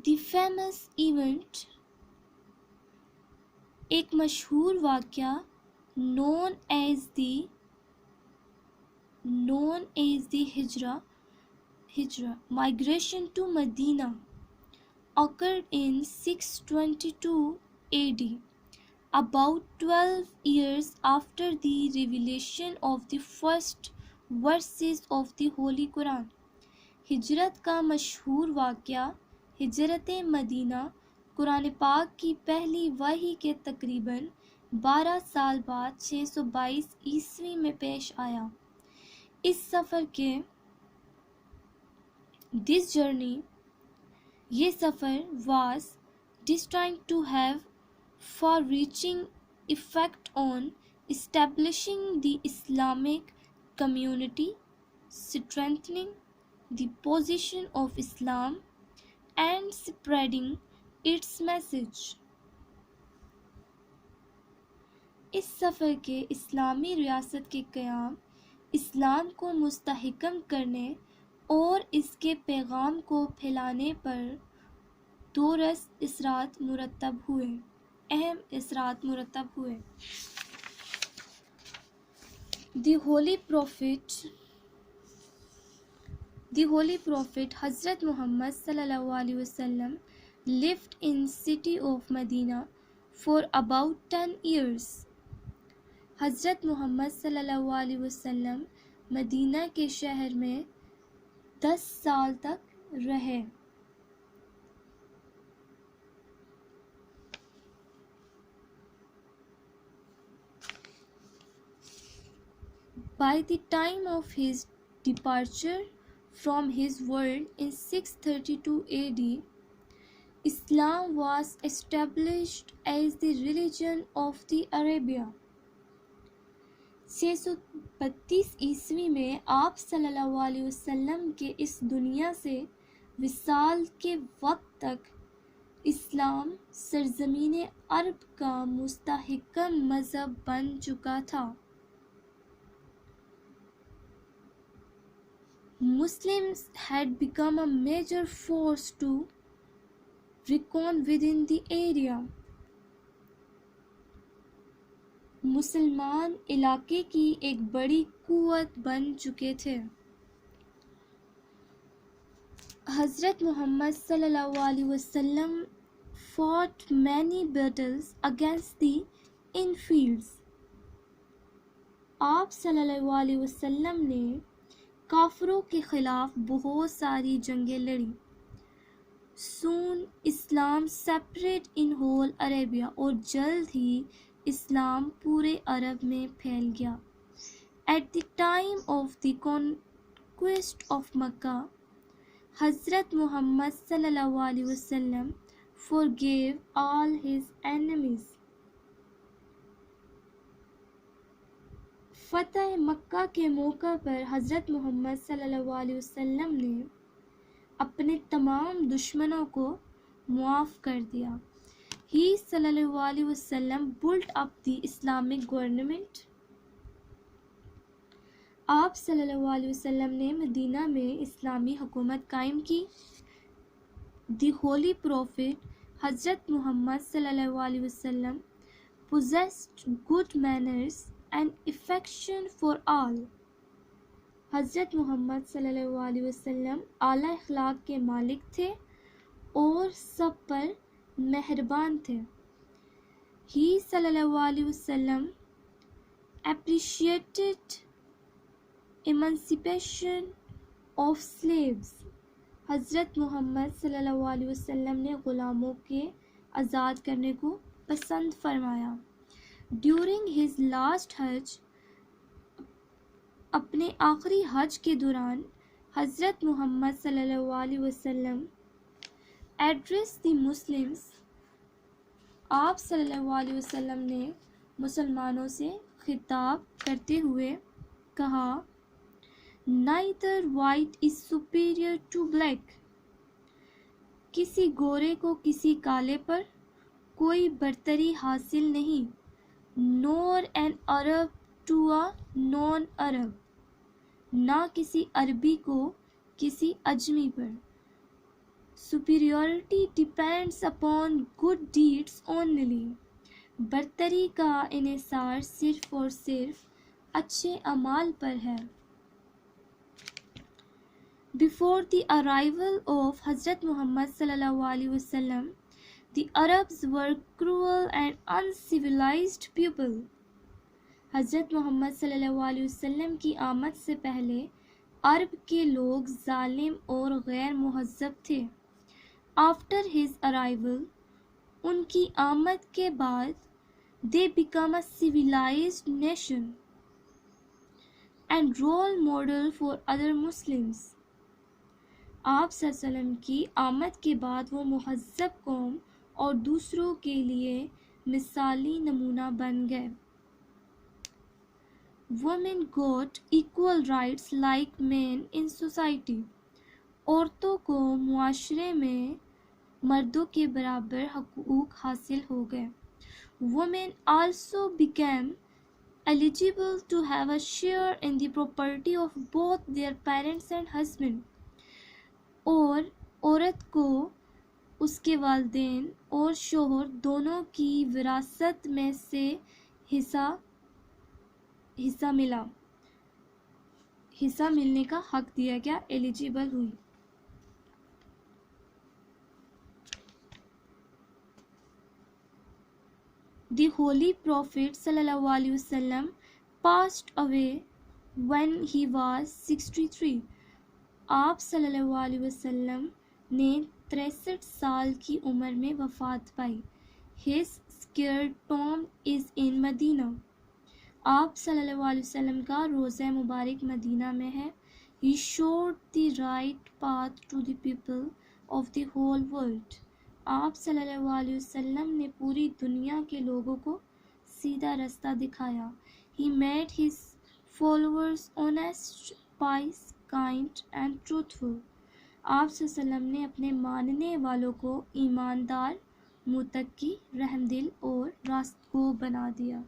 دی famous event, ایک مشہور واقعہ known as the ہجرہ migration to Medina occurred in 622 AD, about 12 years after the revelation of the first verses of the Holy Quran. ہجرت کا مشہور واقعہ ہجرت مدینہ قرآن پاک کی پہلی وحی کے تقریباً 12 سال بعد 622 عیسوی میں پیش آیا۔ اس سفر کے This journey، یہ سفر was destined to have far-reaching effect on establishing the Islamic community, strengthening the position of Islam, and spreading its message۔ اس سفر کے اسلامی ریاست کے قیام، اسلام کو مستحکم کرنے اور اس کے پیغام کو پھیلانے پر دو اہم اثرات مرتب ہوئے۔ دی ہولی پروفٹ حضرت محمد صلی اللہ علیہ وسلم lived in city of Medina for about 10 years۔ حضرت محمد صلی اللہ علیہ وسلم مدینہ کے شہر میں 10 سال تک رہے۔ By the time of his departure from his world in 632 AD, Islam was established as the religion of the Arabia۔ 632 عیسوی میں آپ صلی اللہ علیہ وسلم کے اس دنیا سے وصال کے وقت تک اسلام سرزمین عرب کا مستحکم مذہب بن چکا تھا۔ Muslims had become a major force to reckon within the area۔ مسلمان علاقے کی ایک بڑی قوت بن چکے تھے۔ حضرت محمد صلی اللہ علیہ وسلم fought many battles against the infidels۔ آپ صلی اللہ علیہ وسلم نے کافروں کے خلاف بہت ساری جنگیں لڑیں۔ Soon Islam spread in whole Arabia، اور جلد ہی اسلام پورے عرب میں پھیل گیا۔ At the time of the conquest of Mecca، حضرت محمد صلی اللہ علیہ وسلم forgave all his enemies۔ فتح مکہ کے موقع پر حضرت محمد صلی اللہ علیہ وسلم نے اپنے تمام دشمنوں کو معاف کر دیا۔ He صلی اللہ علیہ وسلم built up the Islamic government۔ آپ صلی اللہ علیہ وسلم نے مدینہ میں اسلامی حکومت قائم کی۔ The Holy Prophet حضرت محمد صلی اللہ علیہ وسلم possessed good manners and affection for all۔ حضرت محمد صلی اللہ علیہ وسلم اعلیٰ اخلاق کے مالک تھے اور سب پر مہربان تھے۔ He صلی اللہ علیہ وسلم appreciated emancipation of slaves۔ حضرت محمد صلی اللہ علیہ وسلم نے غلاموں کے آزاد کرنے کو پسند فرمایا۔ During his last حج، اپنے آخری حج کے دوران حضرت محمد صلی اللہ علیہ وسلم addressed the Muslims۔ آپ صلی اللہ علیہ وسلم نے مسلمانوں سے خطاب کرتے ہوئے کہا، Neither white is superior to black۔ کسی گورے کو کسی کالے پر کوئی برتری حاصل نہیں۔ Nor an Arab to a non-Arab، نہ کسی عربی کو کسی اجمی پر۔ superiority depends upon good deeds only. برتری کا انحصار صرف اور صرف اچھے اعمال پر ہے. Before the arrival of Hazrat Muhammad sallallahu alaihi wasallam, the Arabs were cruel and uncivilized people. حضرت محمد صلی اللہ علیہ وسلم کی آمد سے پہلے عرب کے لوگ ظالم اور غیر مہذب تھے. After his arrival, ان کی آمد کے بعد they become a civilized nation and role model for other Muslims. آپ صلی اللہ علیہ وسلم کی آمد کے بعد وہ مہذب قوم اور دوسروں کے لیے مثالی نمونہ بن گئے. Women got equal rights like men in society. عورتوں کو معاشرے میں مردوں کے برابر حقوق حاصل ہو گئے. Women also became eligible to have a share in the property of both their parents and husband. اور عورت کو اس کے والدین اور شوہر دونوں کی وراثت میں سے حصہ ملنے کا حق دیا گیا، ایلیجیبل ہوئی. The Holy Prophet sallallahu alaihi wasallam passed away when he was 63. آپ صلی اللہ علیہ وسلم نے 63 سال کی عمر میں وفات پائی. His sacred tomb is in Medina. آپ صلی اللہ علیہ وسلم کا روضہ مبارک مدینہ میں ہے. He showed the right path to the people of the whole world. آپ صلی اللہ علیہ وسلم نے پوری دنیا کے لوگوں کو سیدھا رستہ دکھایا. He made his followers honest, pious, kind and truthful. آپ صلی اللہ علیہ وسلم نے اپنے ماننے والوں کو ایماندار، متقی، رحم دل اور راست گو بنا دیا.